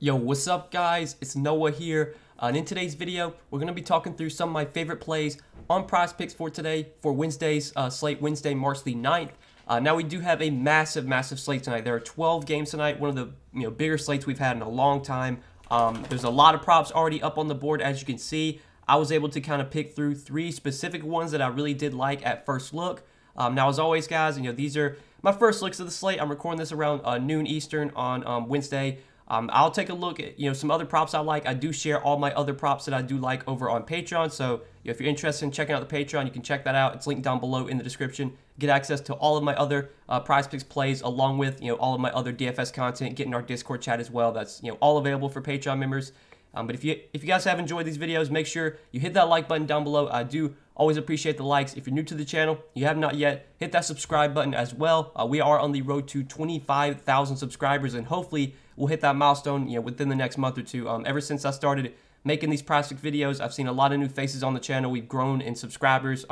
Yo, what's up guys? It's Noah here, and in today's video, we're going to be talking through some of my favorite plays on Prizepicks for today, for Wednesday's slate, Wednesday, March the 9th. Now we do have a massive slate tonight. There are 12 games tonight, one of the bigger slates we've had in a long time. There's a lot of props already up on the board, as you can see. I was able to kind of pick through 3 specific ones that I really did like at first look. Now, as always, guys, these are my first looks of the slate. I'm recording this around noon Eastern on Wednesday. I'll take a look at some other props I like. I do share all my other props that I do like over on Patreon. So if you're interested in checking out the Patreon, you can check that out. It's linked down below in the description. Get access to all of my other Prizepicks plays, along with all of my other DFS content. Get in our Discord chat as well. That's all available for Patreon members. But if you guys have enjoyed these videos, make sure you hit that like button down below. I do always appreciate the likes. If you're new to the channel, you have not yet, hit that subscribe button as well. We are on the road to 25,000 subscribers, and hopefully we'll hit that milestone within the next month or two. Ever since I started making these Prizepicks videos, I've seen a lot of new faces on the channel. We've grown in subscribers.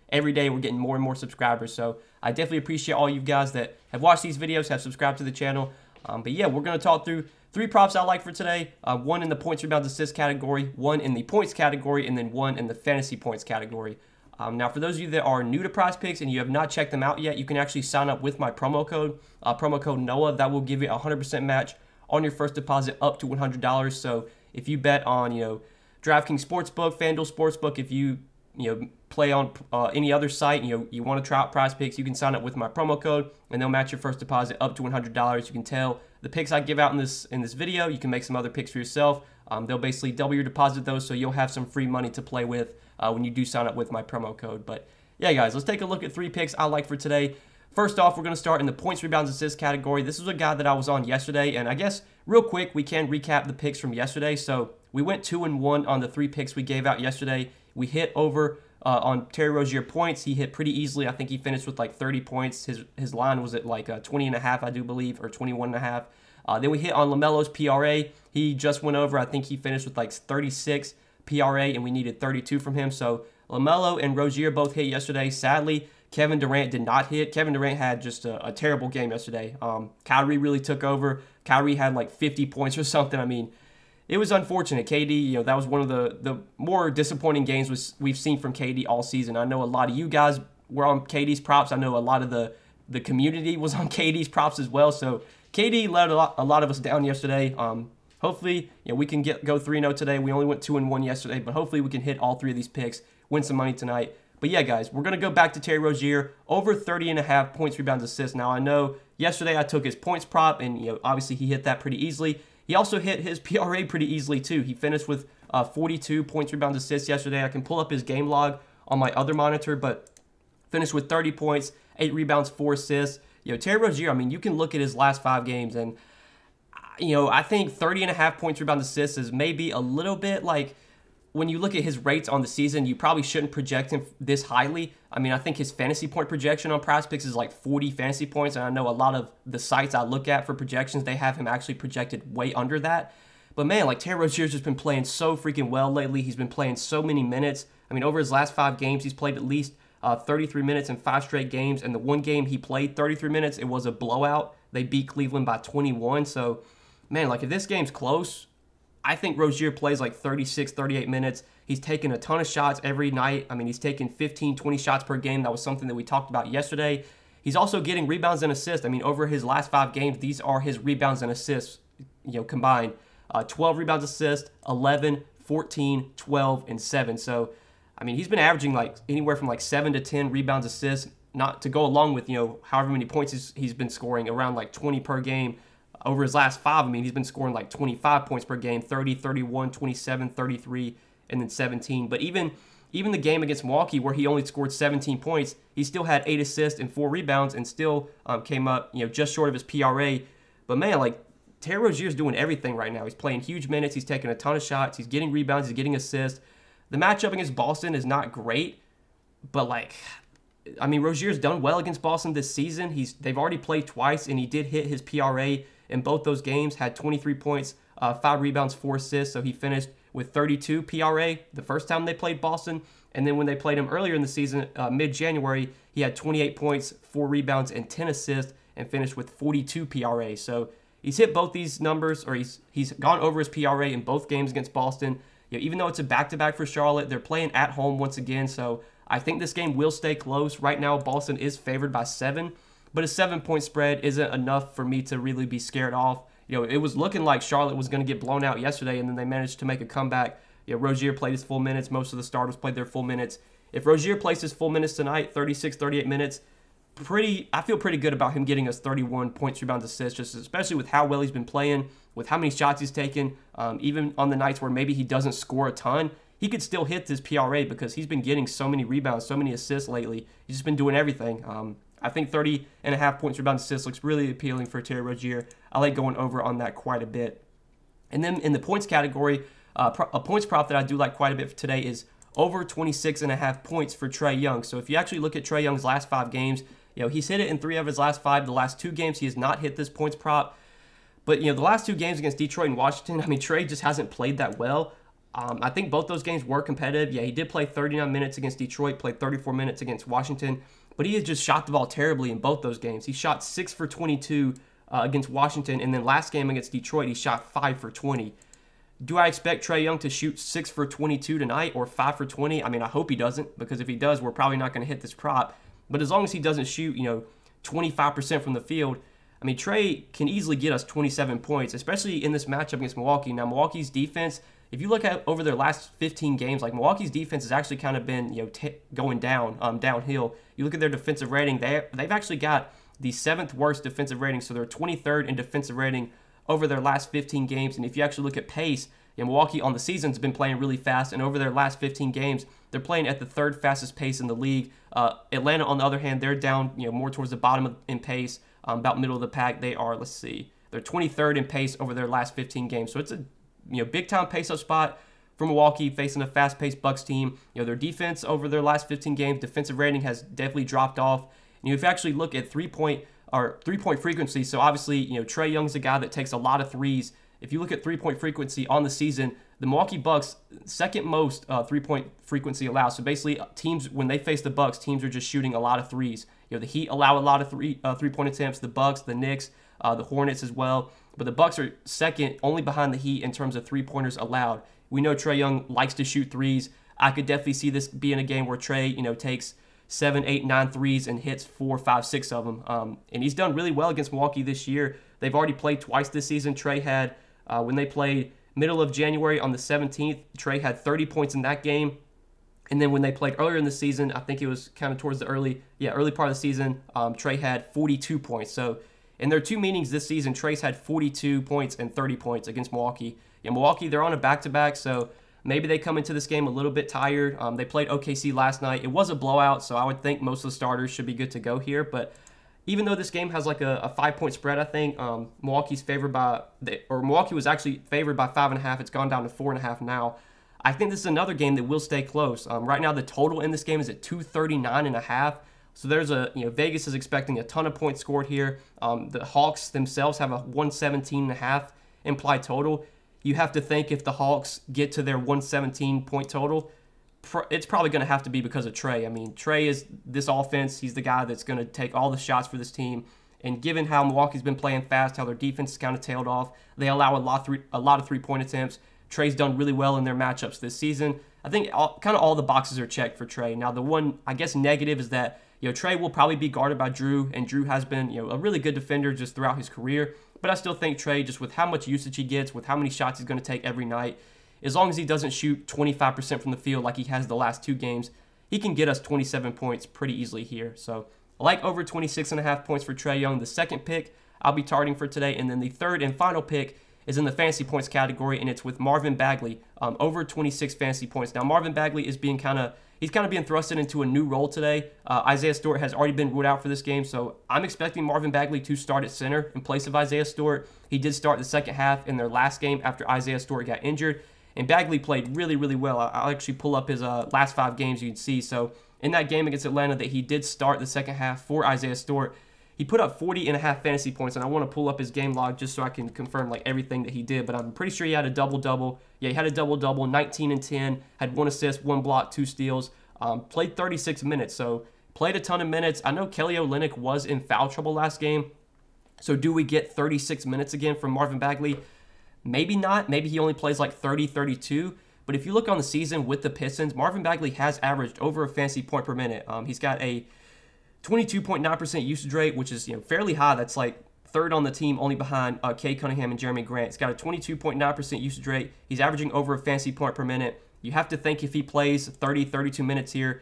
Every day we're getting more and more subscribers. So I definitely appreciate all you guys that have watched these videos, have subscribed to the channel. But yeah, we're going to talk through 3 props I like for today. 1 in the points, rebounds, assists category, 1 in the points category, and then 1 in the fantasy points category. Now, for those of you that are new to Prizepicks and you have not checked them out yet, you can actually sign up with my promo code NOAH. That will give you a 100% match on your first deposit up to $100. So if you bet on, DraftKings Sportsbook, FanDuel Sportsbook, if you, play on any other site, you want to try out Prizepicks, you can sign up with my promo code and they'll match your first deposit up to $100. You can tell the picks I give out in this video. You can make some other picks for yourself. They'll basically double your deposit though, so you'll have some free money to play with when you do sign up with my promo code. But yeah, guys, let's take a look at 3 picks I like for today. First off, we're going to start in the points, rebounds, assists category. This is a guy that I was on yesterday, and I guess real quick, we can recap the picks from yesterday. So we went 2-1 on the 3 picks we gave out yesterday. We hit over on Terry Rozier points. He hit pretty easily. I think he finished with like 30 points. His line was at like 20.5, I do believe, or 21.5. Then we hit on LaMelo's PRA. He just went over. I think he finished with like 36 PRA, and we needed 32 from him. So LaMelo and Rozier both hit yesterday. Sadly, Kevin Durant did not hit. Kevin Durant had just a terrible game yesterday. Kyrie really took over. Kyrie had like 50 points or something. I mean, it was unfortunate. KD, that was one of the more disappointing games we've seen from KD all season. I know a lot of you guys were on KD's props. I know a lot of the community was on KD's props as well. So KD let a lot of us down yesterday. Hopefully, we can go 3-0 today. We only went 2-1 yesterday, but hopefully we can hit all 3 of these picks, win some money tonight. But yeah, guys, we're going to go back to Terry Rozier, over 30.5 points, rebounds, assists. Now, I know yesterday I took his points prop, and obviously he hit that pretty easily. He also hit his PRA pretty easily, too. He finished with 42 points, rebounds, assists yesterday. I can pull up his game log on my other monitor, but finished with 30 points, 8 rebounds, 4 assists. Terry Rozier, I mean, you can look at his last 5 games, and, I think 30.5 points, rebounds, assists is maybe a little bit like, when you look at his rates on the season, you probably shouldn't project him this highly. I mean, I think his fantasy point projection on Prizepicks is like 40 fantasy points, and I know a lot of the sites I look at for projections, they have him actually projected way under that. But man, like Terry Rozier's just been playing so freaking well lately. He's been playing so many minutes. I mean, over his last 5 games, he's played at least 33 minutes in 5 straight games, and the one game he played 33 minutes, it was a blowout. They beat Cleveland by 21, so man, like if this game's close, I think Rozier plays like 36, 38 minutes. He's taking a ton of shots every night. I mean, he's taking 15, 20 shots per game. That was something that we talked about yesterday. He's also getting rebounds and assists. I mean, over his last 5 games, these are his rebounds and assists, combined. 12 rebounds, assists, 11, 14, 12, and 7. So, I mean, he's been averaging like anywhere from like 7 to 10 rebounds, assists, not to go along with, however many points he's been scoring, around like 20 per game. Over his last 5, I mean, he's been scoring like 25 points per game, 30, 31, 27, 33, and then 17. But even the game against Milwaukee, where he only scored 17 points, he still had 8 assists and 4 rebounds and still came up, just short of his PRA. But man, like Terry Rozier's doing everything right now. He's playing huge minutes. He's taking a ton of shots. He's getting rebounds. He's getting assists. The matchup against Boston is not great, but like, I mean, Rozier's done well against Boston this season. They've already played twice, and he did hit his PRA in both those games, had 23 points, 5 rebounds, 4 assists, so he finished with 32 PRA the first time they played Boston, and then when they played him earlier in the season, mid-January, he had 28 points, 4 rebounds, and 10 assists, and finished with 42 PRA. So he's hit both these numbers, or he's gone over his PRA in both games against Boston. Even though it's a back-to-back for Charlotte, they're playing at home once again, so I think this game will stay close. Right now, Boston is favored by 7, but a 7-point spread isn't enough for me to really be scared off. It was looking like Charlotte was going to get blown out yesterday, and then they managed to make a comeback. Rozier played his full minutes. Most of the starters played their full minutes. If Rozier plays his full minutes tonight, 36, 38 minutes, I feel pretty good about him getting us 31 points, rebounds, assists, just especially with how well he's been playing, with how many shots he's taken. Even on the nights where maybe he doesn't score a ton, he could still hit this PRA because he's been getting so many rebounds, so many assists lately. He's just been doing everything. I think 30.5 points, rebounds, assists looks really appealing for Terry Rozier. I like going over on that quite a bit. And then in the points category, a points prop that I do like quite a bit for today is over 26.5 points for Trae Young. So if you actually look at Trae Young's last 5 games, he's hit it in 3 of his last 5. The last 2 games, he has not hit this points prop. But, the last 2 games against Detroit and Washington, Trae just hasn't played that well. I think both those games were competitive. Yeah, he did play 39 minutes against Detroit, played 34 minutes against Washington. But he has just shot the ball terribly in both those games. He shot 6 for 22 against Washington, and then last game against Detroit, he shot 5 for 20. Do I expect Trae Young to shoot 6 for 22 tonight or 5 for 20? I hope he doesn't, because if he does, we're probably not going to hit this prop. But as long as he doesn't shoot, 25% from the field, Trae can easily get us 27 points, especially in this matchup against Milwaukee. Now, Milwaukee's defense, if you look at over their last 15 games, like Milwaukee's defense has actually kind of been, going downhill. You look at their defensive rating, they've actually got the 7th worst defensive rating, so they're 23rd in defensive rating over their last 15 games. And if you actually look at pace, Milwaukee on the season has been playing really fast, and over their last 15 games, they're playing at the 3rd fastest pace in the league. Atlanta, on the other hand, they're down, more towards the bottom in pace, about middle of the pack. They are, they're 23rd in pace over their last 15 games. So it's a big time pace up spot for Milwaukee facing a fast-paced Bucks team. Their defense over their last 15 games, defensive rating has definitely dropped off. And if you actually look at three-point frequency, so obviously, Trae Young's a guy that takes a lot of threes. If you look at three-point frequency on the season, the Milwaukee Bucks, second most three-point frequency allowed. So basically, teams, when they face the Bucks, teams are just shooting a lot of threes. The Heat allow a lot of three-point attempts, the Bucks, the Knicks, the Hornets as well. But the Bucks are second, only behind the Heat in terms of three-pointers allowed. We know Trae Young likes to shoot threes. I could definitely see this being a game where Trae, takes 7, 8, 9 threes and hits 4, 5, 6 of them. And he's done really well against Milwaukee this year. They've already played twice this season. Trae had, when they played middle of January on the 17th, Trae had 30 points in that game. And then when they played earlier in the season, I think it was kind of towards the early part of the season, Trae had 42 points. So in their 2 meetings this season, Trae's had 42 points and 30 points against Milwaukee. Milwaukee, they're on a back-to-back, so maybe they come into this game a little bit tired. They played OKC last night. It was a blowout, so I would think most of the starters should be good to go here. But even though this game has like a 5-point spread, I think Milwaukee was actually favored by 5.5. It's gone down to 4.5 now. I think this is another game that will stay close. Right now, the total in this game is at 239.5. So there's Vegas is expecting a ton of points scored here. The Hawks themselves have a 117.5 implied total. You have to think if the Hawks get to their 117 point total, it's probably going to have to be because of Trae. Trae is this offense. He's the guy that's going to take all the shots for this team. And given how Milwaukee's been playing fast, how their defense is kind of tailed off, they allow a lot of three-point attempts. Trae's done really well in their matchups this season. I think kind of all the boxes are checked for Trae. Now, the one, I guess, negative is that Trae will probably be guarded by Drew, and Drew has been a really good defender just throughout his career. But I still think Trae, just with how much usage he gets, with how many shots he's going to take every night, as long as he doesn't shoot 25% from the field like he has the last 2 games, he can get us 27 points pretty easily here. So I like over 26.5 points for Trae Young. The second pick I'll be targeting for today, and then the third and final pick is in the fantasy points category, and it's with Marvin Bagley, over 26 fantasy points. Now, Marvin Bagley is being he's kind of being thrusted into a new role today. Isaiah Stewart has already been ruled out for this game, so I'm expecting Marvin Bagley to start at center in place of Isaiah Stewart. He did start the second half in their last game after Isaiah Stewart got injured, and Bagley played really, really well. I'll actually pull up his last 5 games you can see. So in that game against Atlanta that he did start the second half for Isaiah Stewart, he put up 40.5 fantasy points, and I want to pull up his game log just so I can confirm everything that he did, but I'm pretty sure he had a double-double. Yeah, he had a double-double, 19 and 10, had 1 assist, 1 block, 2 steals, played 36 minutes, so played a ton of minutes. I know Kelly Olynyk was in foul trouble last game, So do we get 36 minutes again from Marvin Bagley? Maybe not. Maybe he only plays like 30, 32. But if you look on the season with the Pistons, Marvin Bagley has averaged over a fantasy point per minute. He's got a 22.9% usage rate, which is fairly high. That's like third on the team, only behind Kay Cunningham and Jeremy Grant. He's got a 22.9% usage rate. He's averaging over a fantasy point per minute. You have to think if he plays 30, 32 minutes here,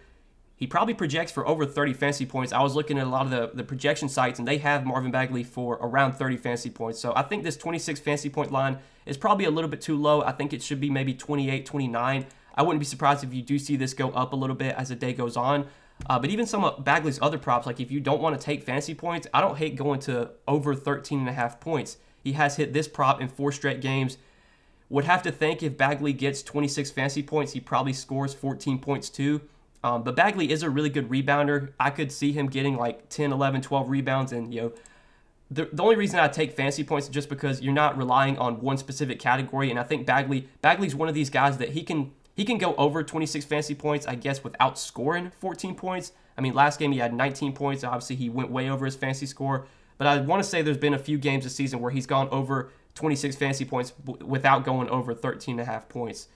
he probably projects for over 30 fantasy points. I was looking at a lot of the projection sites, and they have Marvin Bagley for around 30 fantasy points. So I think this 26 fantasy point line is probably a little bit too low. I think it should be maybe 28, 29. I wouldn't be surprised if you do see this go up a little bit as the day goes on. But even some of Bagley's other props, like if you don't want to take fantasy points, I don't hate going to over 13.5 points. He has hit this prop in 4 straight games. Would have to think if Bagley gets 26 fantasy points, he probably scores 14 points too. But Bagley is a really good rebounder. I could see him getting like 10, 11, 12 rebounds. And, the only reason I take fantasy points is just because you're not relying on one specific category. And I think Bagley's one of these guys that he can go over 26 fantasy points, I guess, without scoring 14 points. I mean, last game he had 19 points. Obviously, he went way over his fantasy score. But I want to say there's been a few games this season where he's gone over 26 fantasy points without going over 13.5 points.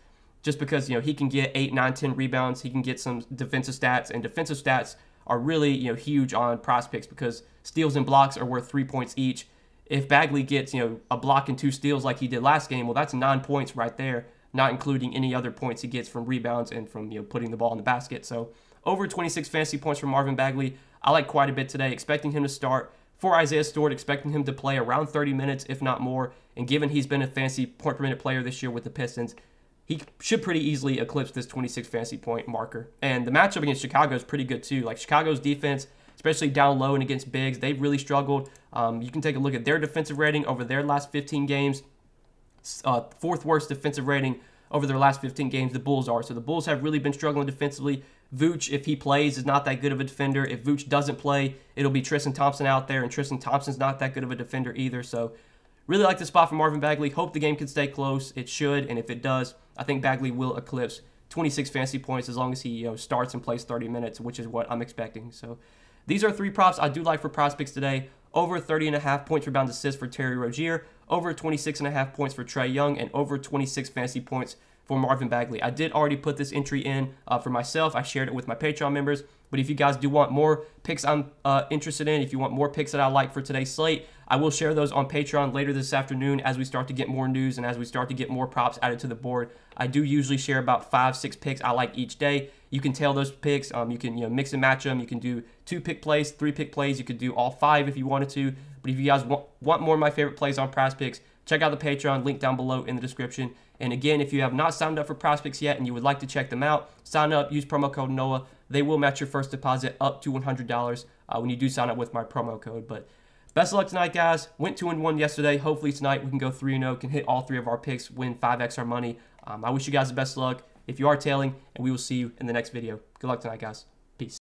Just because, he can get 8, 9, 10 rebounds. He can get some defensive stats. And defensive stats are really, huge on Prizepicks because steals and blocks are worth 3 points each. If Bagley gets, a block and 2 steals like he did last game, well, that's 9 points right there, not including any other points he gets from rebounds and from, putting the ball in the basket. So over 26 fantasy points from Marvin Bagley, I like quite a bit today, expecting him to start. For Isaiah Stewart, expecting him to play around 30 minutes, if not more. And given he's been a fantasy point per minute player this year with the Pistons, he should pretty easily eclipse this 26 fantasy point marker. And the matchup against Chicago is pretty good too. Like Chicago's defense, especially down low and against bigs, they've really struggled. You can take a look at their defensive rating over their last 15 games. 4th worst defensive rating over their last 15 games, the Bulls are. So the Bulls have really been struggling defensively. Vooch, if he plays, is not that good of a defender. If Vooch doesn't play, it'll be Tristan Thompson out there, and Tristan Thompson's not that good of a defender either. So really like the spot for Marvin Bagley. Hope the game can stay close. It should, and if it does, I think Bagley will eclipse 26 fantasy points as long as he starts and plays 30 minutes, which is what I'm expecting. So these are 3 props I do like for Prizepicks today. Over 30.5 points, rebounds, assists for Terry Rozier, over 26.5 points for Trae Young, and over 26 fantasy points for Marvin Bagley. I did already put this entry in for myself. I shared it with my Patreon members. But if you guys do want more picks I'm interested in, if you want more picks that I like for today's slate, I will share those on Patreon later this afternoon as we start to get more news and as we start to get more props added to the board. I do usually share about 5, 6 picks I like each day. You can tail those picks. You can mix and match them. You can do 2 pick plays, 3 pick plays. You could do all 5 if you wanted to. But if you guys want more of my favorite plays on Prizepicks, check out the Patreon, link down below in the description. And again, if you have not signed up for Prizepicks yet and you would like to check them out, sign up, use promo code NOAH. They will match your first deposit up to $100 when you do sign up with my promo code. But best of luck tonight, guys. Went 2-1 yesterday. Hopefully tonight we can go 3-0, can hit all 3 of our picks, win 5x our money. I wish you guys the best of luck if you are tailing, and we will see you in the next video. Good luck tonight, guys. Peace.